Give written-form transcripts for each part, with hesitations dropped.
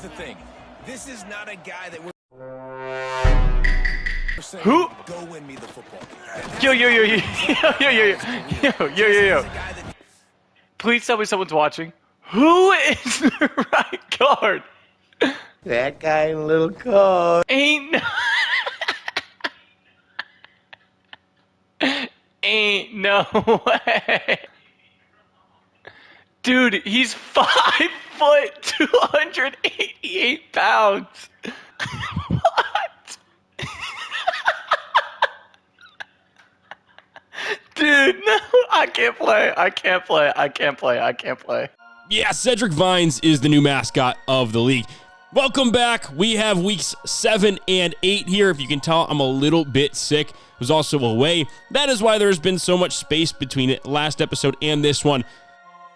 the thing. This is not a guy that we're saying, who? Go win me the football. Yo. Please tell me someone's watching. Who is the right guard? That guy in a little coat. Ain't no way. Dude, he's 5 foot, 288 pounds. What? Dude, no, I can't play. Yeah, Cedric Vines is the new mascot of the league. Welcome back. We have weeks 7 and 8 here. If you can tell, I'm a little bit sick. I was also away. That is why there's been so much space between it, last episode and this one.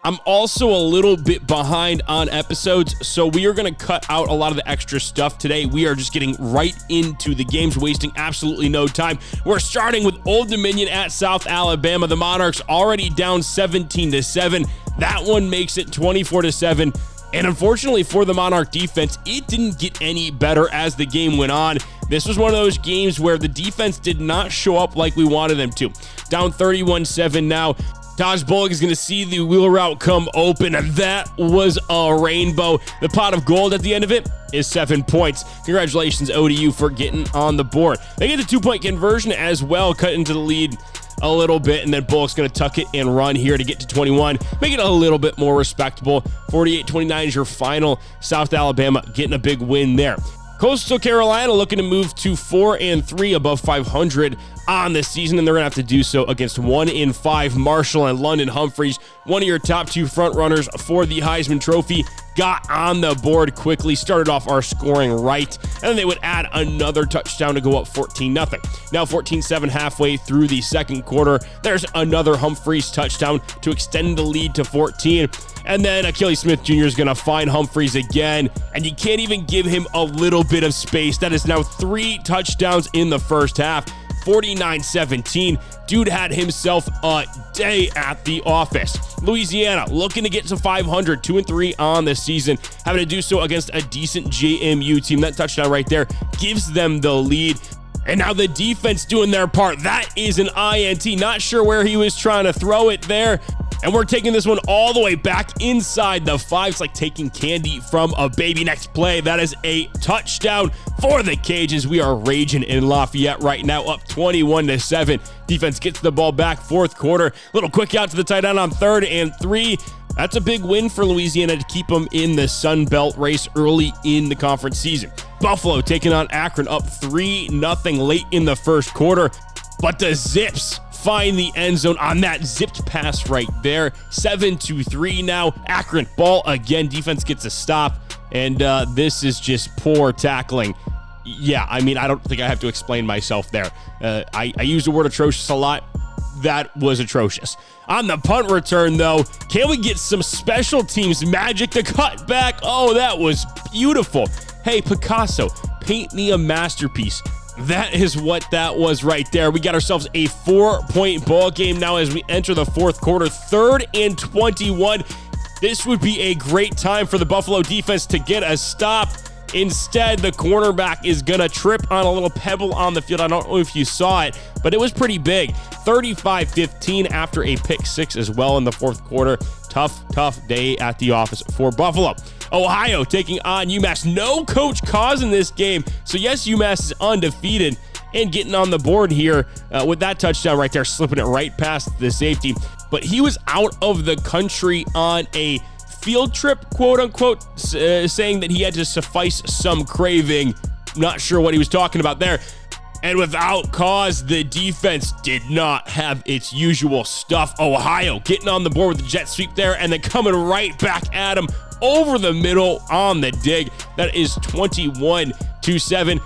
I'm also a little bit behind on episodes, so we are going to cut out a lot of the extra stuff today. We are just getting right into the games, wasting absolutely no time. We're starting with Old Dominion at South Alabama. The Monarchs already down 17-7. That one makes it 24-7. And unfortunately for the Monarch defense, it didn't get any better as the game went on. This was one of those games where the defense did not show up like we wanted them to. Down 31-7 now. Taj Bullock is going to see the wheel route come open, and that was a rainbow. The pot of gold at the end of it is 7 points. Congratulations, ODU, for getting on the board. They get the 2-point conversion as well, cut into the lead a little bit, and then Bullock's going to tuck it and run here to get to 21, make it a little bit more respectable. 48-29 is your final. South Alabama getting a big win there. Coastal Carolina looking to move to 4-3 above 500 on the season, and they're going to have to do so against 1-5 Marshall and London Humphreys. One of your top 2 front runners for the Heisman Trophy got on the board quickly, started off our scoring right, and then they would add another touchdown to go up 14-0. Now 14-7 halfway through the second quarter. There's another Humphreys touchdown to extend the lead to 14. And then Achilles Smith Jr. is going to find Humphreys again, and you can't even give him a little bit of space. That is now 3 touchdowns in the first half. 49-17. Dude had himself a day at the office. Louisiana looking to get to 500, 2-3 on the season, having to do so against a decent JMU team. That touchdown right there gives them the lead. And now the defense doing their part. That is an INT. Not sure where he was trying to throw it there. And we're taking this one all the way back inside the 5. It's like taking candy from a baby. Next play, that is a touchdown for the Cajuns. We are raging in Lafayette right now, up 21-7. Defense gets the ball back, fourth quarter. Little quick out to the tight end on 3rd and 3. That's a big win for Louisiana to keep them in the Sun Belt race early in the conference season. Buffalo taking on Akron, up 3-0 late in the first quarter. But the Zips find the end zone on that zipped pass right there. 7-3 now. Akron, ball again. Defense gets a stop. And this is just poor tackling. Yeah, I mean, I don't think I have to explain myself there. I use the word atrocious a lot. That was atrocious. On the punt return, though, can we get some special teams magic to cut back? Oh, that was beautiful. Hey, Picasso, paint me a masterpiece. That is what that was right there. We got ourselves a 4-point ball game now as we enter the fourth quarter. 3rd and 21. This would be a great time for the Buffalo defense to get a stop. Instead, the cornerback is going to trip on a little pebble on the field. I don't know if you saw it, but it was pretty big. 35-15 after a pick 6 as well in the fourth quarter. Tough day at the office for Buffalo. Ohio taking on UMass. No Coach Cause in this game. So yes, UMass is undefeated and getting on the board here with that touchdown right there, slipping it right past the safety. But he was out of the country on a field trip, quote unquote, saying that he had to suffice some craving. Not sure what he was talking about there. And without cause, the defense did not have its usual stuff. Ohio getting on the board with the jet sweep there and then coming right back at him over the middle on the dig. That is 21-7.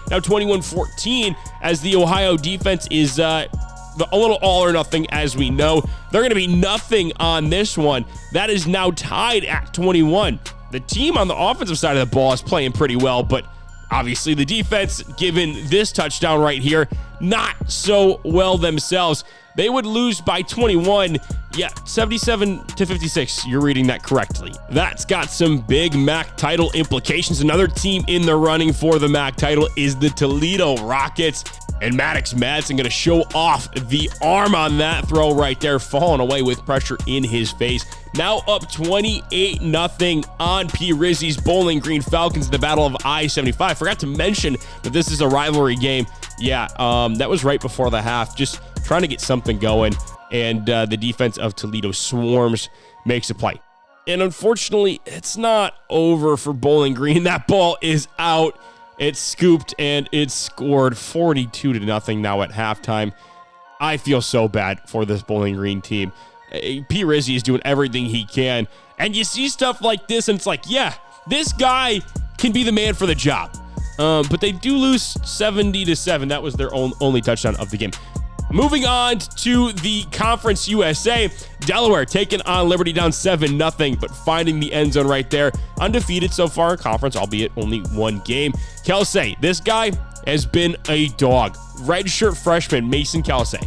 Now 21-14 as the Ohio defense is a little all or nothing, as we know. They're going to be nothing on this one. That is now tied at 21. The team on the offensive side of the ball is playing pretty well, but Obviously, the defense, given this touchdown right here, not so well themselves. They would lose by 21. Yeah, 77-56. You're reading that correctly. That's got some big MAC title implications. Another team in the running for the MAC title is the Toledo Rockets. And Maddox Madsen going to show off the arm on that throw right there, falling away with pressure in his face. Now up 28-0 on P. Rizzi's Bowling Green Falcons in the Battle of I-75. Forgot to mention that this is a rivalry game. Yeah, that was right before the half. Just trying to get something going. And the defense of Toledo swarms, makes a play. And unfortunately, it's not over for Bowling Green. That ball is out. It's scooped and it's scored 42-0 now at halftime. I feel so bad for this Bowling Green team. P. Rizzi is doing everything he can. And you see stuff like this and it's like, yeah, this guy can be the man for the job. But they do lose 70-7. That was their only touchdown of the game. Moving on to the Conference USA, Delaware taking on Liberty down 7-0, but finding the end zone right there. Undefeated so far in conference, albeit only one game. Kelsey, this guy has been a dog. Redshirt freshman Mason Kelsey.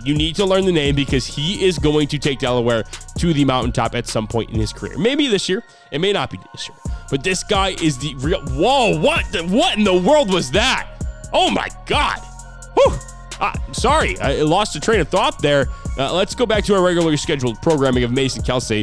You need to learn the name because he is going to take Delaware to the mountaintop at some point in his career. Maybe this year. It may not be this year. But this guy is the real... Whoa, what in the world was that? Oh, my God. Whew. Sorry, I lost a train of thought there. Let's go back to our regularly scheduled programming of Mason Kelsey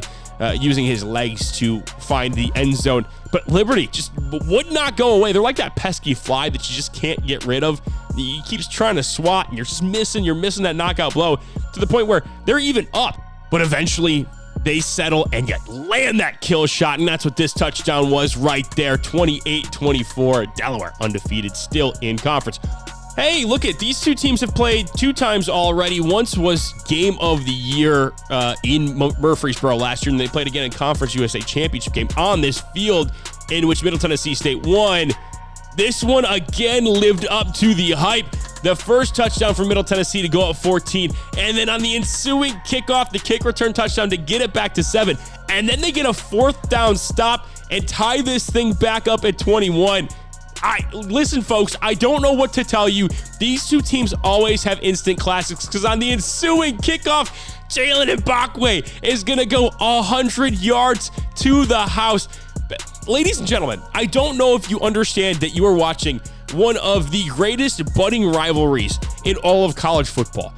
using his legs to find the end zone. But Liberty just would not go away. They're like that pesky fly that you just can't get rid of. He keeps trying to swat, and you're just missing. You're missing that knockout blow to the point where they're even up. But eventually, they settle and yet land that kill shot, and that's what this touchdown was right there. 28-24. Delaware undefeated, still in conference. Hey, look at these two teams have played 2 times already. Once was game of the year in Murfreesboro last year, and they played again in Conference USA Championship game on this field in which Middle Tennessee State won. This one again lived up to the hype. The first touchdown for Middle Tennessee to go up 14, and then on the ensuing kickoff, the kick return touchdown to get it back to 7, and then they get a 4th down stop and tie this thing back up at 21. Listen, folks, I don't know what to tell you. These two teams always have instant classics because on the ensuing kickoff, Jalen Mbakwe is going to go 100 yards to the house. Ladies and gentlemen, I don't know if you understand that you are watching one of the greatest budding rivalries in all of college football.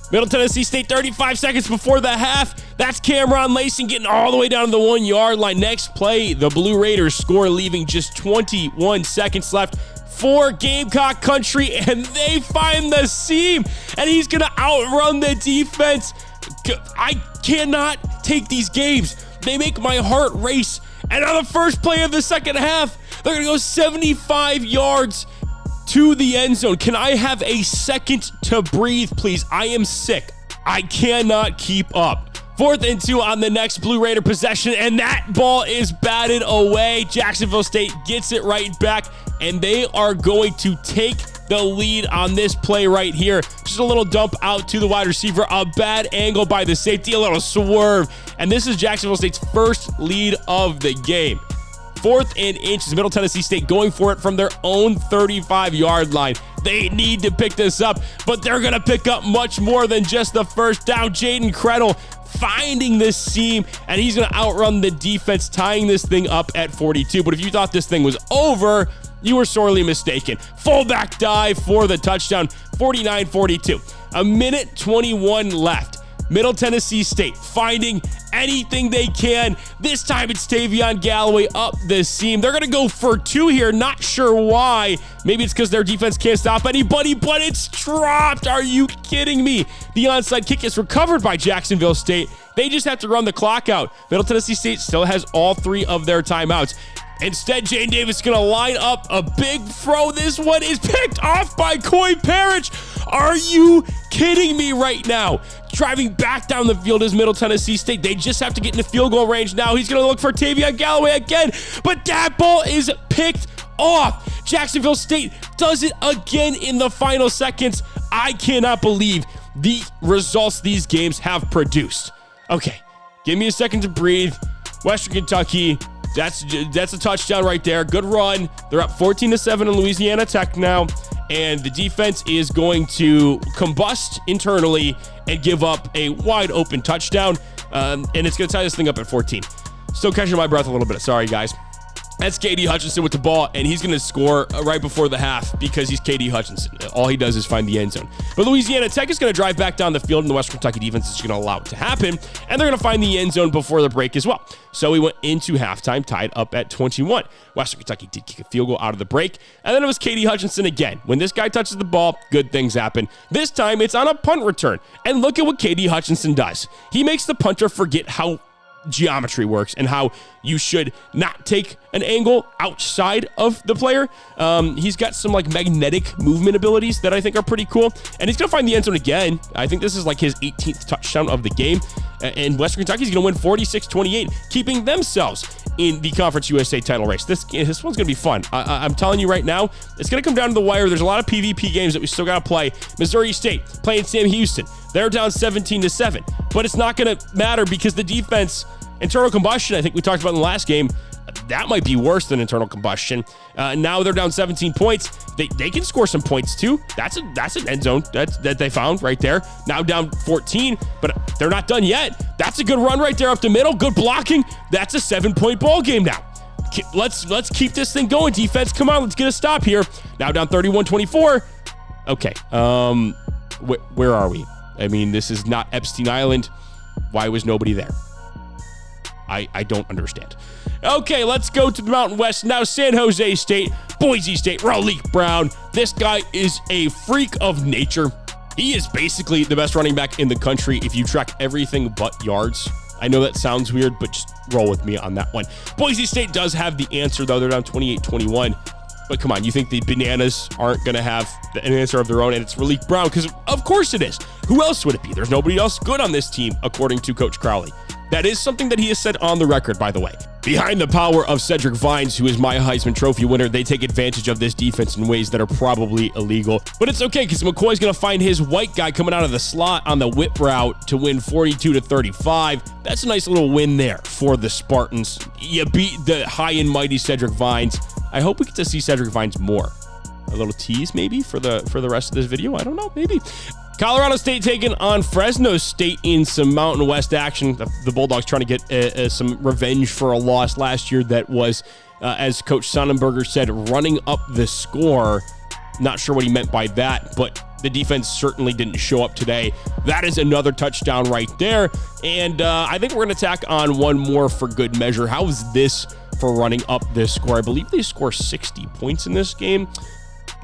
Middle Tennessee State 35 seconds before the half. That's Cameron Lacing getting all the way down to the 1-yard line. Next play, the Blue Raiders score, leaving just 21 seconds left for Gamecock country, and they find the seam, and he's going to outrun the defense. I cannot take these games. They make my heart race. And on the first play of the second half, they're going to go 75 yards to the end zone. Can I have a second to breathe, please? I am sick. I cannot keep up. 4th and 2 on the next Blue Raider possession, and that ball is batted away. Jacksonville State gets it right back, and they are going to take the lead on this play right here. Just a little dump out to the wide receiver, a bad angle by the safety, a little swerve, and this is Jacksonville State's first lead of the game. 4th and inches, Middle Tennessee State going for it from their own 35-yard line. They need to pick this up, but they're going to pick up much more than just the first down. Jaden Krettel finding this seam, and he's going to outrun the defense, tying this thing up at 42. But if you thought this thing was over, you were sorely mistaken. Fullback dive for the touchdown, 49-42. A minute 21 left. Middle Tennessee State finding anything they can. This time it's Tavion Galloway up the seam. They're going to go for 2 here. Not sure why. Maybe it's because their defense can't stop anybody, but it's dropped. Are you kidding me? The onside kick is recovered by Jacksonville State. They just have to run the clock out. Middle Tennessee State still has all 3 of their timeouts. Instead, Jane Davis is going to line up a big throw. This one is picked off by Coy Parrish. Are you kidding me right now? Driving back down the field is Middle Tennessee State. They just have to get into field goal range now. He's going to look for Tavion Galloway again, but that ball is picked off. Jacksonville State does it again in the final seconds. I cannot believe the results these games have produced. Okay, give me a second to breathe. Western Kentucky That's a touchdown right there. Good run. They're up 14-7 in Louisiana Tech now, and the defense is going to combust internally and give up a wide open touchdown, and it's going to tie this thing up at 14. Still catching my breath a little bit. Sorry, guys. That's KD Hutchinson with the ball, and he's going to score right before the half because he's KD Hutchinson. All he does is find the end zone. But Louisiana Tech is going to drive back down the field, and the Western Kentucky defense is going to allow it to happen, and they're going to find the end zone before the break as well. So we went into halftime tied up at 21. Western Kentucky did kick a field goal out of the break, and then it was KD Hutchinson again. When this guy touches the ball, good things happen. This time, it's on a punt return, and look at what KD Hutchinson does. He makes the punter forget how geometry works and how you should not take an angle outside of the player. He's got some like magnetic movement abilities that I think are pretty cool, and he's gonna find the end zone again. I think this is like his 18th touchdown of the game, and Western Kentucky's gonna win 46-28, keeping themselves in the Conference USA title race. This one's gonna be fun. I'm telling you right now, it's gonna come down to the wire. There's a lot of PvP games that we still gotta play. Missouri State playing Sam Houston. They're down 17-7, but it's not gonna matter because the defense, internal combustion, I think we talked about in the last game, that might be worse than internal combustion. Now they're down 17 points. They can score some points too. That's an end zone that they found right there. Now down 14, but they're not done yet. That's a good run right there up the middle. Good blocking. That's a 7-point ball game now. Let's keep this thing going, defense. Come on, let's get a stop here. Now down 31-24. Okay, where are we? I mean, this is not Epstein Island. Why was nobody there? I don't understand. Okay, let's go to the Mountain West. Now San Jose State, Boise State, Raleigh Brown. This guy is a freak of nature. He is basically the best running back in the country if you track everything but yards. I know that sounds weird, but just roll with me on that one. Boise State does have the answer, though. They're down 28-21. But come on, you think the Bananas aren't going to have an answer of their own, and it's Raleigh Brown? Because of course it is. Who else would it be? There's nobody else good on this team, according to Coach Crowley. That is something that he has said on the record, by the way. Behind the power of Cedric Vines, who is my Heisman Trophy winner, they take advantage of this defense in ways that are probably illegal. But it's okay, because McCoy's going to find his white guy coming out of the slot on the whip route to win 42-35. That's a nice little win there for the Spartans. You beat the high and mighty Cedric Vines. I hope we get to see Cedric Vines more. A little tease maybe for the rest of this video. I don't know, maybe. Colorado State taking on Fresno State in some Mountain West action. The Bulldogs trying to get some revenge for a loss last year that was, as Coach Sonnenberger said, running up the score. Not sure what he meant by that, but the defense certainly didn't show up today. That is another touchdown right there. And I think we're going to tack on one more for good measure. How is this for running up this score? I believe they score 60 points in this game.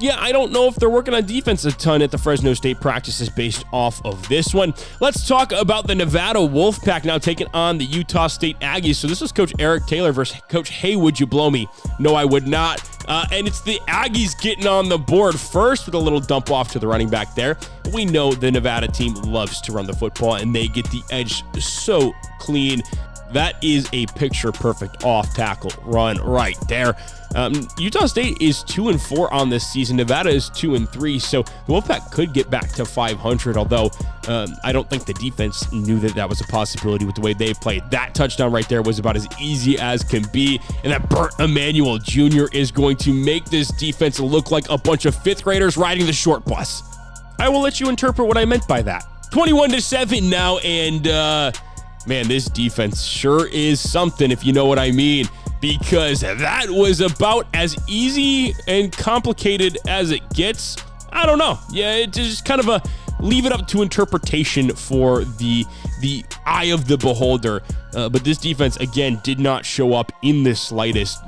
Yeah, I don't know if they're working on defense a ton at the Fresno State practices based off of this one. Let's talk about the Nevada Wolfpack now taking on the Utah State Aggies. So this is Coach Eric Taylor versus Coach Hey, Would You Blow Me? No, I would not. And it's the Aggies getting on the board first with a little dump off to the running back there. We know the Nevada team loves to run the football, and they get the edge so clean. That is a picture-perfect off-tackle run right there. Utah State is 2-4 on this season. Nevada is 2-3, so the Wolfpack could get back to 500, although I don't think the defense knew that was a possibility with the way they played. That touchdown right there was about as easy as can be, and that Burt Emanuel Jr. is going to make this defense look like a bunch of fifth graders riding the short bus. I will let you interpret what I meant by that. 21-7 now, and man, this defense sure is something, if you know what I mean, because that was about as easy and complicated as it gets. I don't know. Yeah, it's just kind of a leave it up to interpretation for the eye of the beholder. But this defense, again, did not show up in the slightest.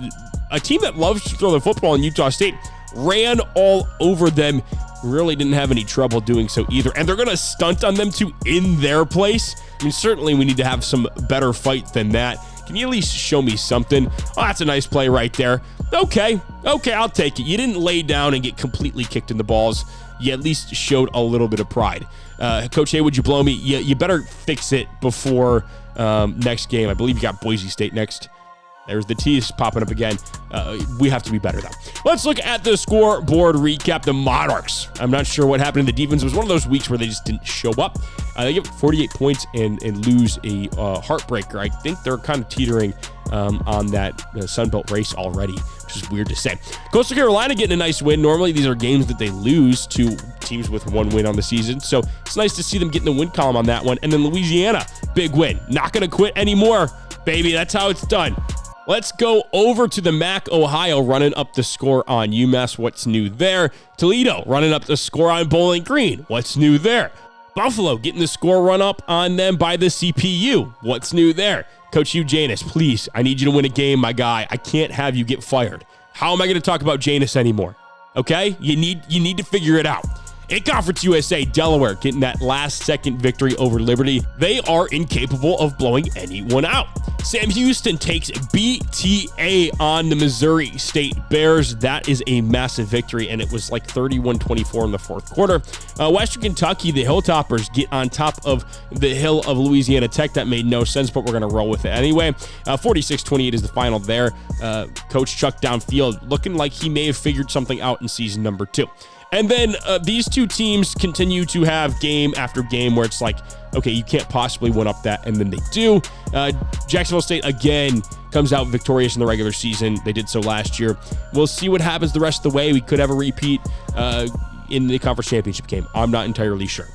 A team that loves to throw the football in Utah State ran all over them. Really didn't have any trouble doing so either. And they're going to stunt on them too in their place. I mean, certainly we need to have some better fight than that. Can you at least show me something? Oh, that's a nice play right there. Okay, I'll take it. You didn't lay down and get completely kicked in the balls. You at least showed a little bit of pride. Coach, hey, would you blow me? You better fix it before next game. I believe you got Boise State next. There's the tease popping up again. We have to be better, though. Let's look at the scoreboard recap. The Monarchs, I'm not sure what happened in the defense. It was one of those weeks where they just didn't show up. They get 48 points and lose a heartbreaker. I think they're kind of teetering on that Sun Belt race already, which is weird to say. Coastal Carolina getting a nice win. Normally, these are games that they lose to teams with one win on the season, so it's nice to see them getting the win column on that one. And then Louisiana, big win. Not going to quit anymore, baby. That's how it's done. Let's go over to the MAC, Ohio, running up the score on UMass. What's new there? Toledo running up the score on Bowling Green. What's new there? Buffalo getting the score run up on them by the CPU. What's new there? Coach Hugh Janus, please, I need you to win a game, my guy. I can't have you get fired. How am I going to talk about Janus anymore? Okay? You need to figure it out. In Conference USA, Delaware getting that last-second victory over Liberty. They are incapable of blowing anyone out. Sam Houston takes BTA on the Missouri State Bears. That is a massive victory, and it was like 31-24 in the fourth quarter. Western Kentucky, the Hilltoppers, get on top of the hill of Louisiana Tech. That made no sense, but we're going to roll with it anyway. 46-28 is the final there. Coach Chuck downfield looking like he may have figured something out in season number 2. And then these two teams continue to have game after game where it's like, okay, you can't possibly win up that, and then they do. Jacksonville State, again, comes out victorious in the regular season. They did so last year. We'll see what happens the rest of the way. We could have a repeat in the conference championship game. I'm not entirely sure.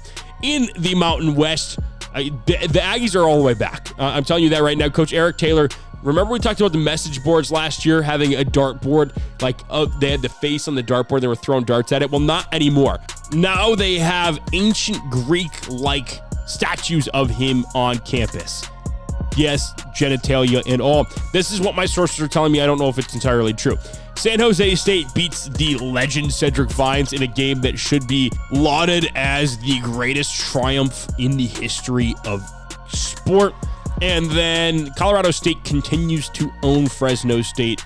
In the Mountain West, the Aggies are all the way back. I'm telling you that right now. Coach Eric Taylor, remember we talked about the message boards last year, having a dartboard, like they had the face on the dartboard, they were throwing darts at it? Well, not anymore. Now they have ancient Greek-like statues of him on campus. Yes, genitalia and all. This is what my sources are telling me. I don't know if it's entirely true. San Jose State beats the legend Cedric Vines in a game that should be lauded as the greatest triumph in the history of sport. And then Colorado State continues to own Fresno State.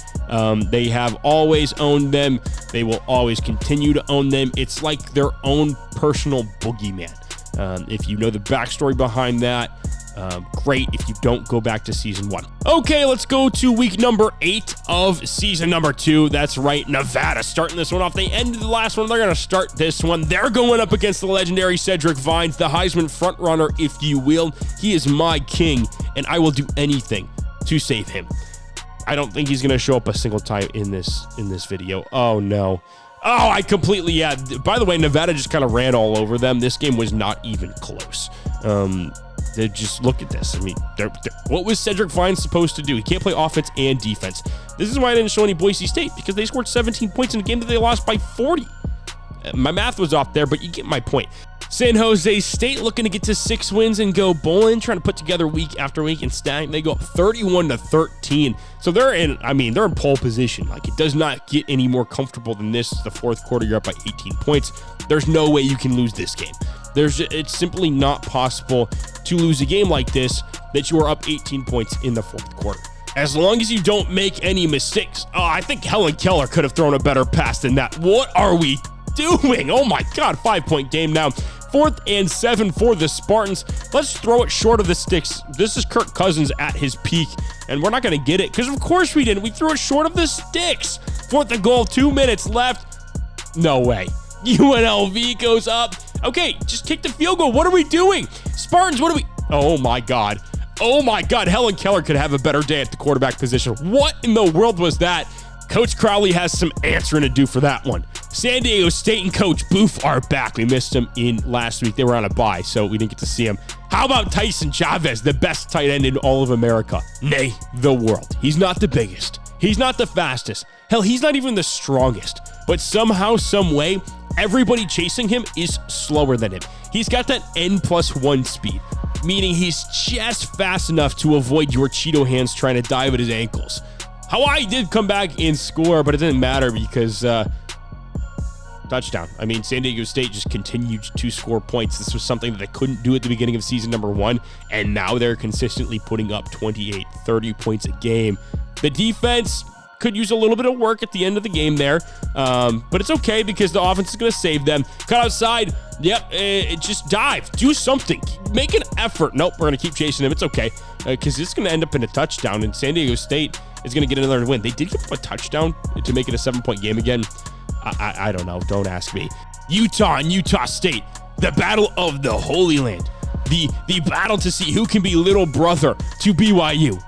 They have always owned them. They will always continue to own them. It's like their own personal boogeyman. If you know the backstory behind that, great. If you don't, go back to season 1. Okay, let's go to week number 8 of season number 2. That's right, Nevada starting this one off. They ended the last one. They're going to start this one. They're going up against the legendary Cedric Vines, the Heisman frontrunner, if you will. He is my king, and I will do anything to save him. I don't think he's going to show up a single time in this video. Oh, no. Oh, I completely, yeah. By the way, Nevada just kind of ran all over them. This game was not even close. They just look at this. I mean, what was Cedric Vines supposed to do? He can't play offense and defense. This is why I didn't show any Boise State, because they scored 17 points in a game that they lost by 40. My math was off there, but you get my point. San Jose State looking to get to 6 wins and go bowling, trying to put together week after week and stack. They go up 31-13. So they're in pole position. Like, it does not get any more comfortable than this. The fourth quarter, you're up by 18 points. There's no way you can lose this game. It's simply not possible to lose a game like this that you are up 18 points in the fourth quarter. As long as you don't make any mistakes. Oh, I think Helen Keller could have thrown a better pass than that. What are we doing? Oh my God, 5-point game now. 4th and 7 for the Spartans. Let's throw it short of the sticks. This is Kirk Cousins at his peak, and we're not going to get it because, of course, we didn't. We threw it short of the sticks. 4th and goal, 2 minutes left. No way. UNLV goes up. Okay, just kick the field goal. What are we doing? Spartans, what are we? Oh my God. Oh my God. Helen Keller could have a better day at the quarterback position. What in the world was that? Coach Crowley has some answering to do for that one. San Diego State and Coach Booth are back. We missed him in last week. They were on a bye, so we didn't get to see him. How about Tyson Chavez, the best tight end in all of America? Nay, the world. He's not the biggest. He's not the fastest. Hell, he's not even the strongest. But somehow, some way, everybody chasing him is slower than him. He's got that N+1 speed, meaning he's just fast enough to avoid your Cheeto hands trying to dive at his ankles. Hawaii did come back and score, but it didn't matter because touchdown. I mean, San Diego State just continued to score points. This was something that they couldn't do at the beginning of season number 1, and now they're consistently putting up 28, 30 points a game. The defense could use a little bit of work at the end of the game there, but it's okay because the offense is going to save them. Cut outside. Yep, just dive. Do something. Make an effort. Nope, we're going to keep chasing him. It's okay because it's going to end up in a touchdown, and San Diego State is going to get another win. They did give up a touchdown to make it a 7-point game again. I don't know. Don't ask me. Utah and Utah State. The battle of the Holy Land. The battle to see who can be little brother to BYU.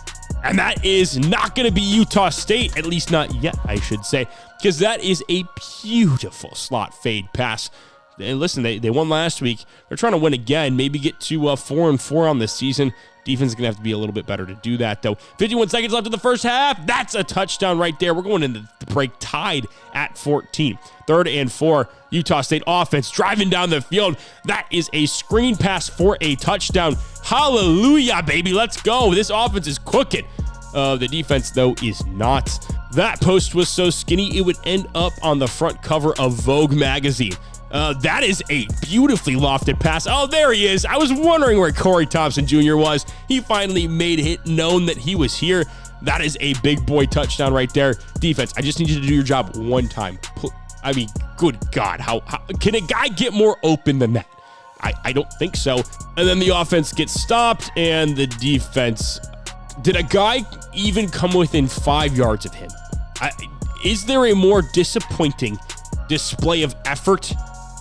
And that is not going to be Utah State, at least not yet, I should say, because that is a beautiful slot fade pass. And listen, they won last week. They're trying to win again, maybe get to 4-4 on this season. Defense is going to have to be a little bit better to do that, though. 51 seconds left in the first half. That's a touchdown right there. We're going into the break tied at 14. 3rd and 4. Utah State offense driving down the field. That is a screen pass for a touchdown. Hallelujah, baby. Let's go. This offense is cooking. The defense, though, is not. That post was so skinny, it would end up on the front cover of Vogue magazine. That is a beautifully lofted pass. Oh, there he is. I was wondering where Corey Thompson Jr. was. He finally made it known that he was here. That is a big boy touchdown right there. Defense, I just need you to do your job one time. I mean, good God. How can a guy get more open than that? I don't think so. And then the offense gets stopped, and the defense... Did a guy even come within 5 yards of him? Is there a more disappointing display of effort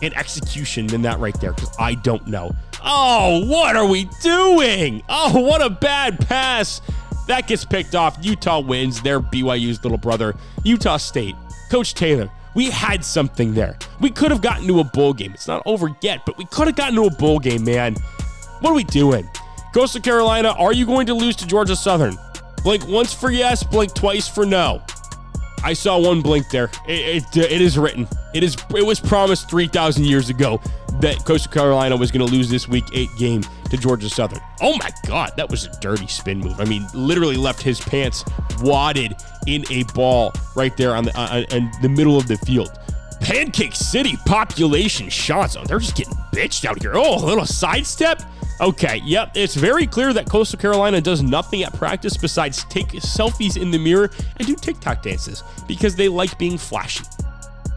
and execution than that right there? Because I don't know. Oh, what are we doing? Oh, what a bad pass. That gets picked off. Utah wins. They're BYU's little brother. Utah State. Coach Taylor, we had something there. We could have gotten to a bowl game. It's not over yet, but we could have gotten to a bowl game, man. What are we doing? Coastal Carolina, are you going to lose to Georgia Southern? Blink once for yes, blink twice for no. I saw one blink there. It is written. It was promised 3,000 years ago that Coastal Carolina was going to lose this Week 8 game to Georgia Southern. Oh my God, that was a dirty spin move. I mean, literally left his pants wadded in a ball right there on the middle of the field. Pancake City population shots. Oh, they're just getting bitched out here. Oh, a little sidestep. Okay, yep, it's very clear that Coastal Carolina does nothing at practice besides take selfies in the mirror and do TikTok dances because they like being flashy.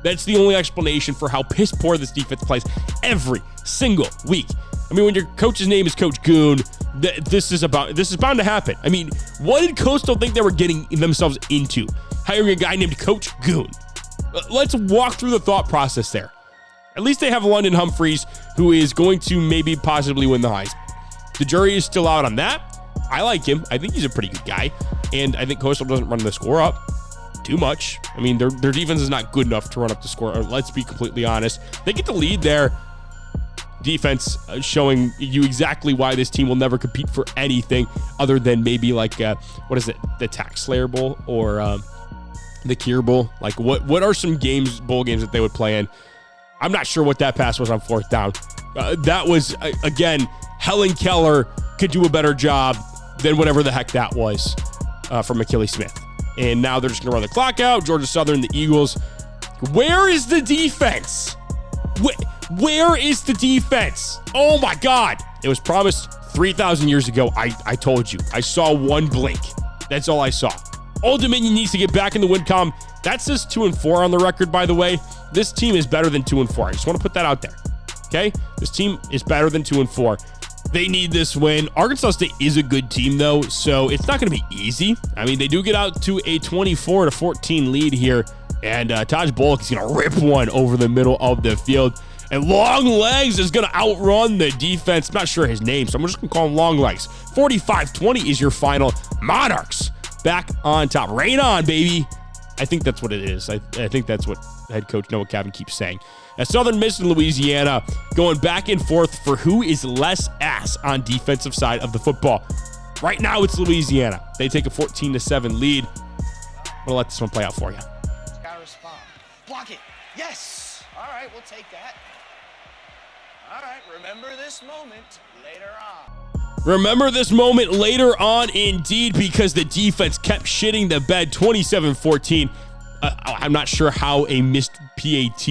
That's the only explanation for how piss poor this defense plays every single week. I mean, when your coach's name is Coach Goon, this is bound to happen. I mean, what did Coastal think they were getting themselves into? Hiring a guy named Coach Goon. Let's walk through the thought process there. At least they have London Humphreys, who is going to maybe possibly win the Heisman. The jury is still out on that. I like him. I think he's a pretty good guy. And I think Coastal doesn't run the score up too much. I mean, their defense is not good enough to run up the score. Let's be completely honest. They get the lead there. Defense showing you exactly why this team will never compete for anything other than maybe like, what is it? The Tax Slayer Bowl or the Kier Bowl. Like what are some bowl games that they would play in? I'm not sure what that pass was on 4th down. That was, again, Helen Keller could do a better job than whatever the heck that was from Achilles Smith. And now they're just going to run the clock out. Georgia Southern, the Eagles. Where is the defense? Where is the defense? Oh, my God. It was promised 3,000 years ago. I told you. I saw one blink. That's all I saw. Old Dominion needs to get back in the win column. That says 2-4 on the record, by the way. This team is better than 2-4. I just want to put that out there. Okay? This team is better than 2-4. They need this win. Arkansas State is a good team, though, so it's not going to be easy. I mean, they do get out to a 24-14 lead here, and Taj Bullock is going to rip one over the middle of the field. And Long Legs is going to outrun the defense. I'm not sure his name, so I'm just going to call him Long Legs. 45-20 is your final. Monarchs back on top. Rain on, baby. I think that's what it is. I think that's what head coach Noah Cabin keeps saying. As Southern Miss and Louisiana going back and forth for who is less ass on defensive side of the football. Right now it's Louisiana. They take a 14-7 lead. I'm going to let this one play out for you. Gotta respond. Block it. Yes. All right, we'll take that. All right, remember this moment later on. Remember this moment later on, indeed, because the defense kept shitting the bed. 27-14. I'm not sure how a missed PAT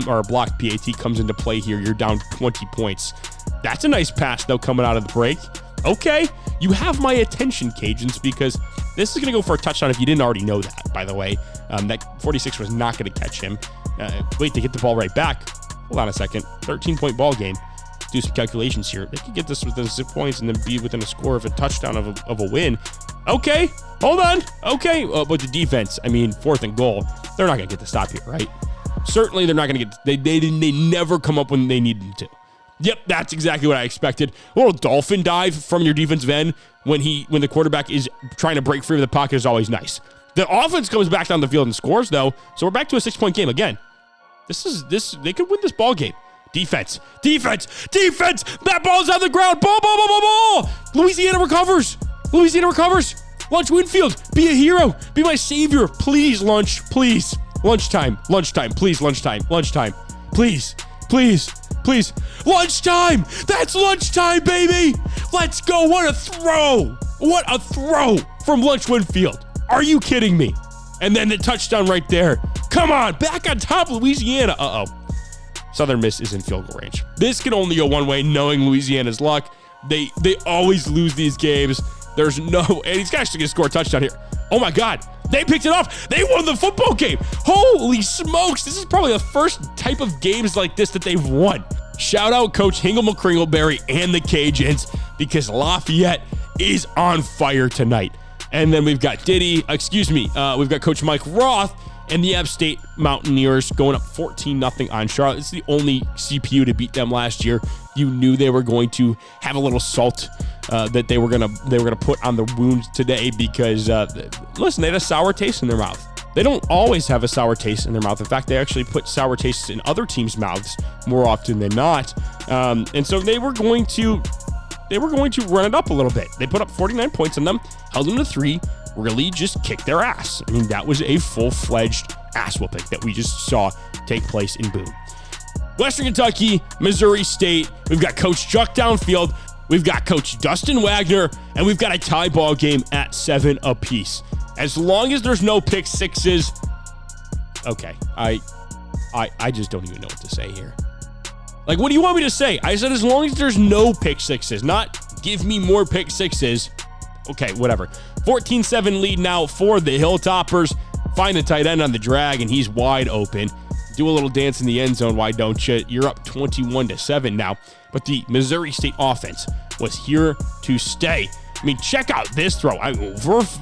or a blocked PAT comes into play here. You're down 20 points. That's a nice pass, though, coming out of the break. Okay, you have my attention, Cajuns, because this is going to go for a touchdown if you didn't already know that, by the way. That 46 was not going to catch him. Wait, they get the ball right back. Hold on a second. 13-point ball game. Do some calculations here. They could get this within 6 points and then be within a score of a touchdown of a win. Okay, hold on. Okay, but the defense, I mean, 4th and goal, they're not going to get the stop here, right? Certainly they're not going to get, they never come up when they need them to. Yep, that's exactly what I expected. A little dolphin dive from your defensive end when the quarterback is trying to break free of the pocket is always nice. The offense comes back down the field and scores, though, so we're back to a 6-point game again. They could win this ball game. Defense. That ball's on the ground. Ball. Louisiana recovers. Lunch Winfield, be a hero. Be my savior. Please, Lunch. Please. Lunchtime. Please, lunchtime. Please. Lunchtime. That's lunchtime, baby. Let's go. What a throw from Lunch Winfield. Are you kidding me? And then the touchdown right there. Come on. Back on top, Louisiana. Southern Miss is in field goal range. This can only go one way, knowing Louisiana's luck. They always lose these games. There's no, and he's actually going to score a touchdown here. Oh my God. They picked it off. They won the football game. Holy smokes. This is probably the first type of games like this that they've won. Shout out Coach Hingle McCringleberry and the Cajuns, because Lafayette is on fire tonight. And then we've got we've got Coach Mike Roth and the App State Mountaineers going up 14-0 on Charlotte. It's the only CPU to beat them last year. You knew they were going to have a little salt that they were gonna put on the wounds today, because listen, they had a sour taste in their mouth. They don't always have a sour taste in their mouth. In fact, they actually put sour tastes in other teams' mouths more often than not. And so they were going to run it up a little bit. They put up 49 points on them, held them to 3. Really just kicked their ass. I mean, that was a full-fledged ass whooping that we just saw take place in Boone. Western Kentucky, Missouri State. We've got Coach Chuck downfield. We've got Coach Dustin Wagner, and we've got a tie ball game at 7 apiece. As long as there's no pick sixes, okay, I just don't even know what to say here. Like, what do you want me to say? I said as long as there's no pick sixes, not give me more pick sixes. Okay, whatever. 14-7 lead now for the Hilltoppers. Find the tight end on the drag, and he's wide open. Do a little dance in the end zone, why don't you? You're up 21-7 now. But the Missouri State offense was here to stay. I mean, check out this throw.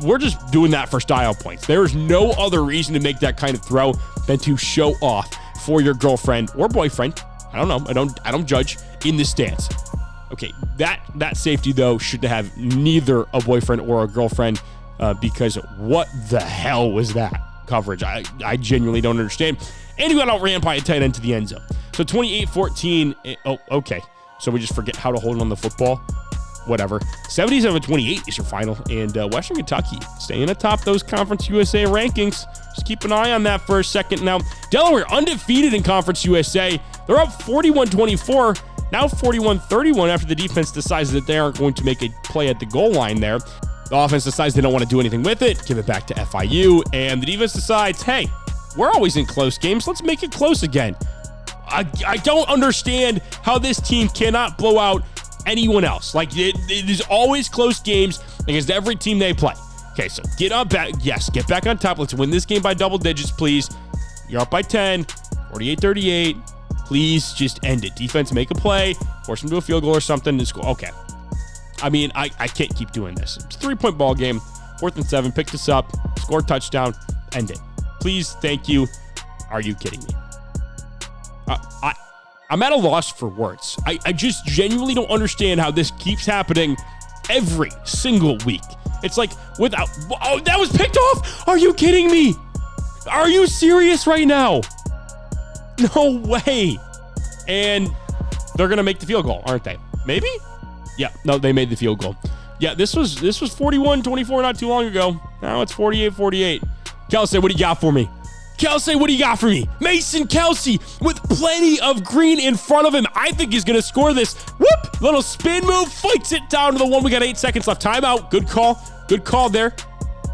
We're just doing that for style points. There is no other reason to make that kind of throw than to show off for your girlfriend or boyfriend. I don't know. I don't judge in the stands. Okay, that safety, though, should have neither a boyfriend or a girlfriend, because what the hell was that coverage? I genuinely don't understand. And he got outran by a tight end to the end zone. So 28-14. Oh, okay. So we just forget how to hold on the football. Whatever. 77-28 is your final. And Western Kentucky staying atop those Conference USA rankings. Just keep an eye on that for a second. Now, Delaware undefeated in Conference USA. They're up 41-24. Now 41-31 after the defense decides that they aren't going to make a play at the goal line there. The offense decides they don't want to do anything with it, give it back to FIU, and the defense decides, hey, we're always in close games. Let's make it close again. I don't understand how this team cannot blow out anyone else. Like, it is always close games against every team they play. Okay, so get back on top. Let's win this game by double digits, please. You're up by 10, 48-38. Please just end it. Defense, make a play, force them to a field goal or something and score. Okay. I mean, I can't keep doing this. It's a 3-point ball game, 4th and 7. Pick this up, score a touchdown, end it. Please, thank you. Are you kidding me? I'm at a loss for words. I just genuinely don't understand how this keeps happening every single week. It's like that was picked off. Are you kidding me? Are you serious right now? No way. And they're going to make the field goal, aren't they? Maybe? Yeah, no, they made the field goal. Yeah, this was 41-24 not too long ago. Now it's 48-48. Kelsey, what do you got for me? Mason Kelsey with plenty of green in front of him. I think he's going to score this. Whoop! Little spin move, fights it down to the 1. We got 8 seconds left. Timeout. Good call there.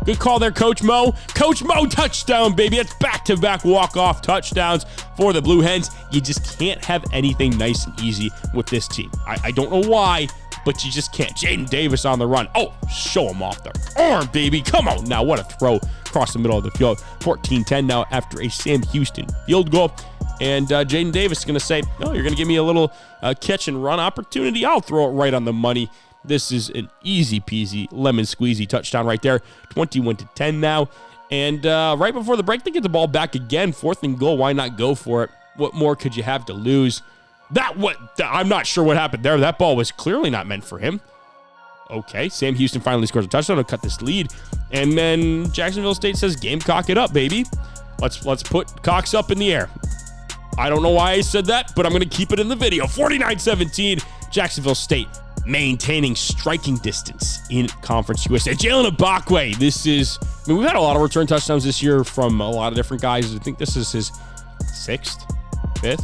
Good call there, Coach Mo. Coach Mo, touchdown, baby. It's back-to-back walk-off touchdowns for the Blue Hens. You just can't have anything nice and easy with this team. I don't know why, but you just can't. Jaden Davis on the run. Oh, show him off the arm, baby. Come on now. What a throw across the middle of the field. 14-10 now after a Sam Houston field goal. And Jaden Davis is going to say, no, you're going to give me a little catch and run opportunity. I'll throw it right on the money. This is an easy peasy lemon squeezy touchdown right there. 21-10 now. And right before the break, they get the ball back again. 4th and goal. Why not go for it? What more could you have to lose? I'm not sure what happened there. That ball was clearly not meant for him. Okay, Sam Houston finally scores a touchdown to cut this lead. And then Jacksonville State says, Gamecock it up, baby. Let's put Cox up in the air. I don't know why I said that, but I'm going to keep it in the video. 49-17, Jacksonville State maintaining striking distance in Conference USA. Jalen Ibakwe, we've had a lot of return touchdowns this year from a lot of different guys. I think this is his 6th, 5th,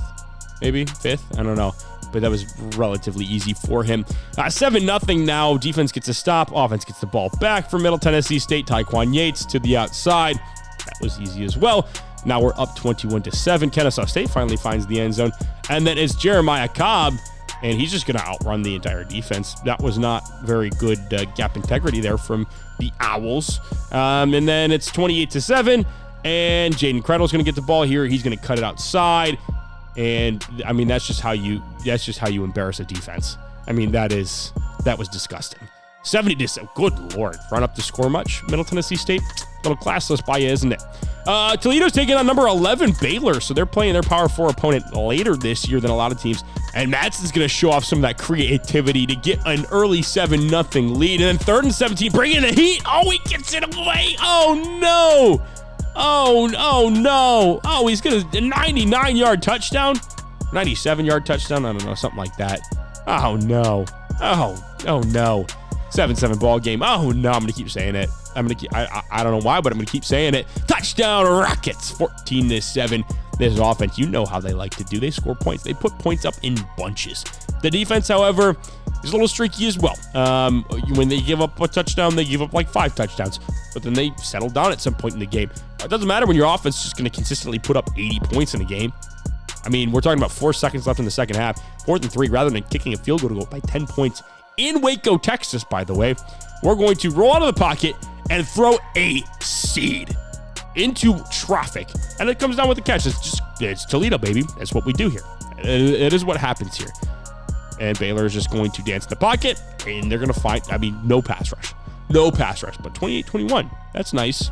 maybe 5th. I don't know. But that was relatively easy for him. 7-0 now. Defense gets a stop. Offense gets the ball back for Middle Tennessee State. Tyquan Yates to the outside. That was easy as well. Now we're up 21-7. Kennesaw State finally finds the end zone. And then it's Jeremiah Cobb, and he's just going to outrun the entire defense. That was not very good gap integrity there from the Owls. And then it's 28-7, and Jaden Credle's going to get the ball here. He's going to cut it outside. And I mean, that's just how you embarrass a defense. I mean, that was disgusting. 70-7. Good Lord. Run up the score much, Middle Tennessee State? A little classless by you, isn't it? Toledo's taking on number 11 Baylor, so they're playing their Power 4 opponent later this year than a lot of teams. And Madsen's going to show off some of that creativity to get an early 7-0 lead. And then 3rd and 17, bring in the heat. Oh, he gets it away. Oh, no. Oh, no. Oh, he's going to 99-yard touchdown. 97-yard touchdown. I don't know, something like that. Oh, no. Oh, no. 7-7 ball game. Oh, no, I'm going to keep saying it. I don't know why, but I'm going to keep saying it. Touchdown Rockets, 14-7. This offense, you know how they like to do. They score points. They put points up in bunches. The defense, however, is a little streaky as well. When they give up a touchdown, they give up like 5 touchdowns. But then they settle down at some point in the game. It doesn't matter when your offense is just going to consistently put up 80 points in a game. I mean, we're talking about 4 seconds left in the second half. 4th and 3, rather than kicking a field goal to go up by 10 points in Waco, Texas, by the way. We're going to roll out of the pocket and throw a seed into traffic. And it comes down with the catch. It's Toledo, baby. That's what we do here. It is what happens here. And Baylor is just going to dance in the pocket, and they're going to fight. I mean, no pass rush. No pass rush, but 28-21. That's nice.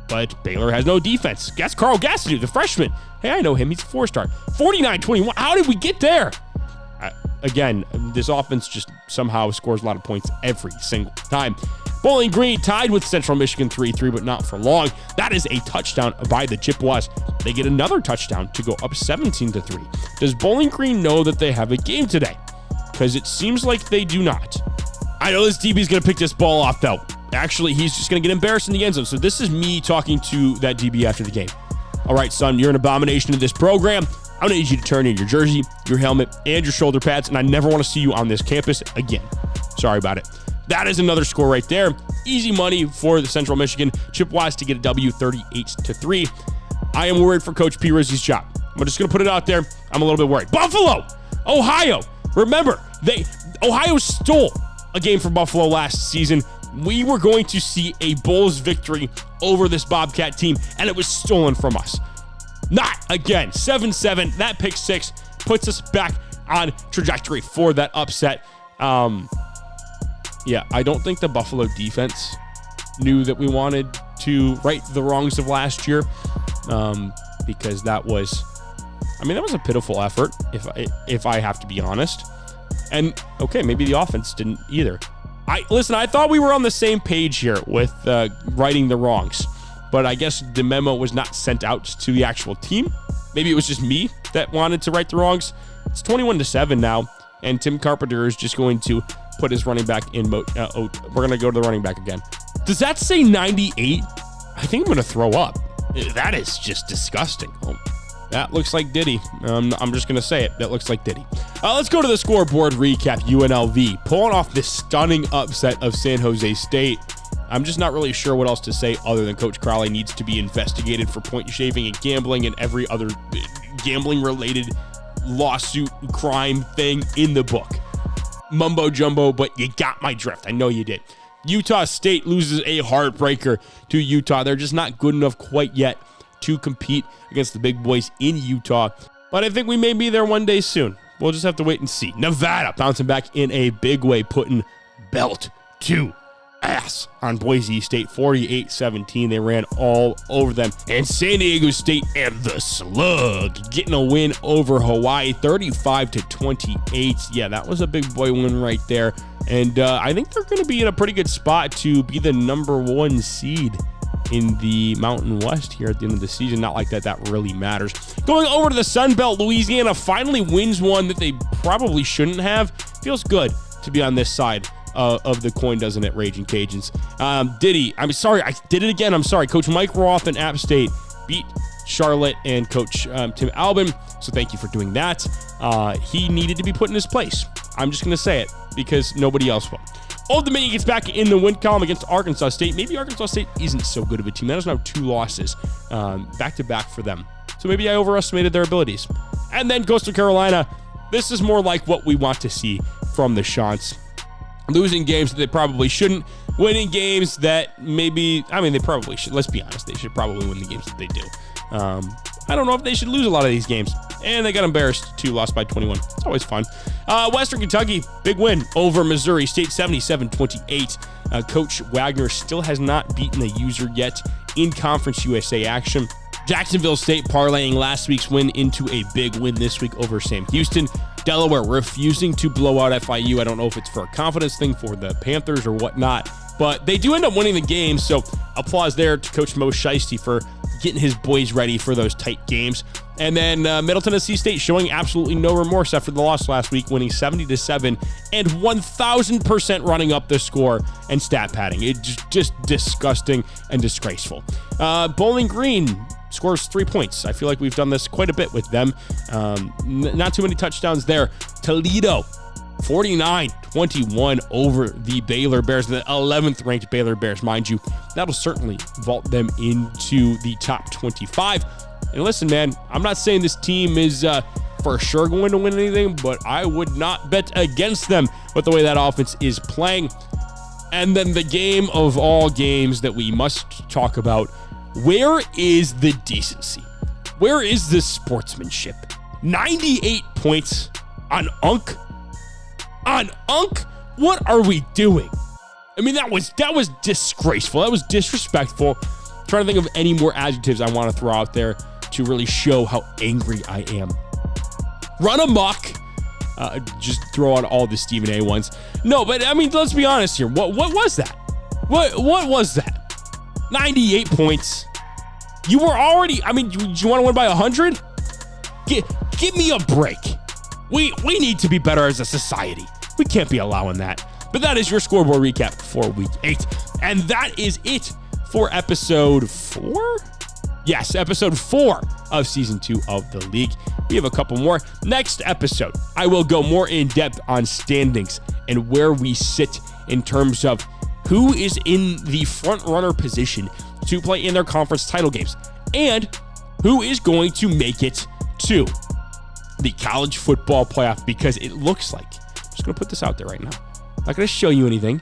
But Baylor has no defense. That's Carl Gastineau, the freshman. Hey, I know him. He's a 4-star. 49-21. How did we get there? Again, this offense just somehow scores a lot of points every single time. Bowling Green tied with Central Michigan 3-3, but not for long. That is a touchdown by the Chippewas. They get another touchdown to go up 17-3. Does Bowling Green know that they have a game today? Because it seems like they do not. I know this DB is going to pick this ball off, though. Actually, he's just going to get embarrassed in the end zone. So this is me talking to that DB after the game. All right, son, you're an abomination of this program. I'm going to need you to turn in your jersey, your helmet, and your shoulder pads, and I never want to see you on this campus again. Sorry about it. That is another score right there. Easy money for the Central Michigan Chippewas to get a W, 38-3. I am worried for Coach P. Rizzi's job. I'm just going to put it out there. I'm a little bit worried. Buffalo, Ohio. Remember, Ohio stole a game from Buffalo last season. We were going to see a Bulls victory over this Bobcat team, and it was stolen from us. Not again. 7-7. That pick 6 puts us back on trajectory for that upset. Yeah, I don't think the Buffalo defense knew that we wanted to right the wrongs of last year, because that was a pitiful effort, if I have to be honest. And okay, maybe the offense didn't either. I thought we were on the same page here with righting the wrongs, but I guess the memo was not sent out to the actual team. Maybe it was just me that wanted to right the wrongs. It's 21-7 now, and Tim Carpenter is just going to put his running back in mode. We're going to go to the running back again. Does that say 98? I think I'm going to throw up. That is just disgusting. That looks like Diddy. I'm just going to say it. That looks like Diddy. Let's go to the scoreboard recap. UNLV pulling off this stunning upset of San Jose State. I'm just not really sure what else to say other than Coach Crowley needs to be investigated for point shaving and gambling and every other gambling-related lawsuit crime thing in the book. Mumbo jumbo, but you got my drift. I know you did. Utah State loses a heartbreaker to Utah. They're just not good enough quite yet to compete against the big boys in Utah. But I think we may be there one day soon. We'll just have to wait and see. Nevada bouncing back in a big way, putting belt to ass on Boise State, 48-17. They ran all over them. And San Diego State and the Slug getting a win over Hawaii, 35-28. Yeah, that was a big boy win right there. And I think they're going to be in a pretty good spot to be the #1 seed in the Mountain West here at the end of the season. Not like that really matters. Going over to the Sun Belt, Louisiana finally wins one that they probably shouldn't have. Feels good to be on this side of the coin, doesn't it, Raging Cajuns? I'm sorry, I did it again. I'm sorry. Coach Mike Roth and App State beat Charlotte and Coach Tim Albin, so thank you for doing that. He needed to be put in his place. I'm just going to say it because nobody else will. Old Dominion gets back in the win column against Arkansas State. Maybe Arkansas State isn't so good of a team. That is now 2 losses back-to-back for them. So maybe I overestimated their abilities. And then Coastal Carolina. This is more like what we want to see from the Chants. Losing games that they probably shouldn't. Winning games that maybe, they probably should. Let's be honest. They should probably win the games that they do. I don't know if they should lose a lot of these games. And they got embarrassed too, lost by 21. It's always fun. Western Kentucky, big win over Missouri State, 77-28. Coach Wagner still has not beaten a user yet in Conference USA action. Jacksonville State parlaying last week's win into a big win this week over Sam Houston. Delaware refusing to blow out FIU. I don't know if it's for a confidence thing for the Panthers or whatnot, but they do end up winning the game, so applause there to Coach Mo Shiesty for getting his boys ready for those tight games. And then Middle Tennessee State showing absolutely no remorse after the loss last week, winning 70-7 and 1,000% running up the score and stat padding. It's just disgusting and disgraceful. Bowling Green scores 3 points. I feel like we've done this quite a bit with them. Not too many touchdowns there. Toledo, 49-21 over the Baylor Bears, the 11th ranked Baylor Bears, mind you. That'll certainly vault them into the top 25. And listen, man, I'm not saying this team is for sure going to win anything, but I would not bet against them with the way that offense is playing. And then the game of all games that we must talk about, where is the decency? Where is the sportsmanship? 98 points on Unk? On Unk? What are we doing? I mean, that was disgraceful. That was disrespectful. I'm trying to think of any more adjectives I want to throw out there to really show how angry I am. Run amok. Just throw out all the Stephen A ones. No, but I mean, let's be honest here. What was that? What was that? 98 points. You were already, do you want to win by 100? Give me a break. We need to be better as a society. We can't be allowing that. But that is your scoreboard recap for week 8. And that is it for episode 4? Yes, episode 4 of season 2 of the league. We have a couple more. Next episode, I will go more in depth on standings and where we sit in terms of who is in the front runner position to play in their conference title games and who is going to make it to the college football playoff, because it looks like, I'm just going to put this out there right now. I'm not going to show you anything.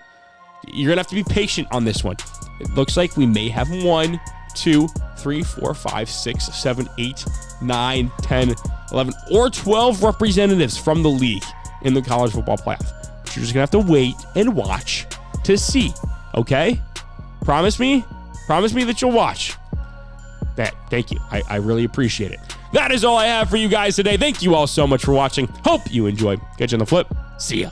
You're going to have to be patient on this one. It looks like we may have 1, 2, 3, 4, 5, 6, 7, 8, 9, 10, 11, or 12 representatives from the league in the college football playoff. But you're just going to have to wait and watch to see, okay? Promise me that you'll watch. Thank you. I really appreciate it. That is all I have for you guys today. Thank you all so much for watching. Hope you enjoyed. Catch you on the flip. See ya.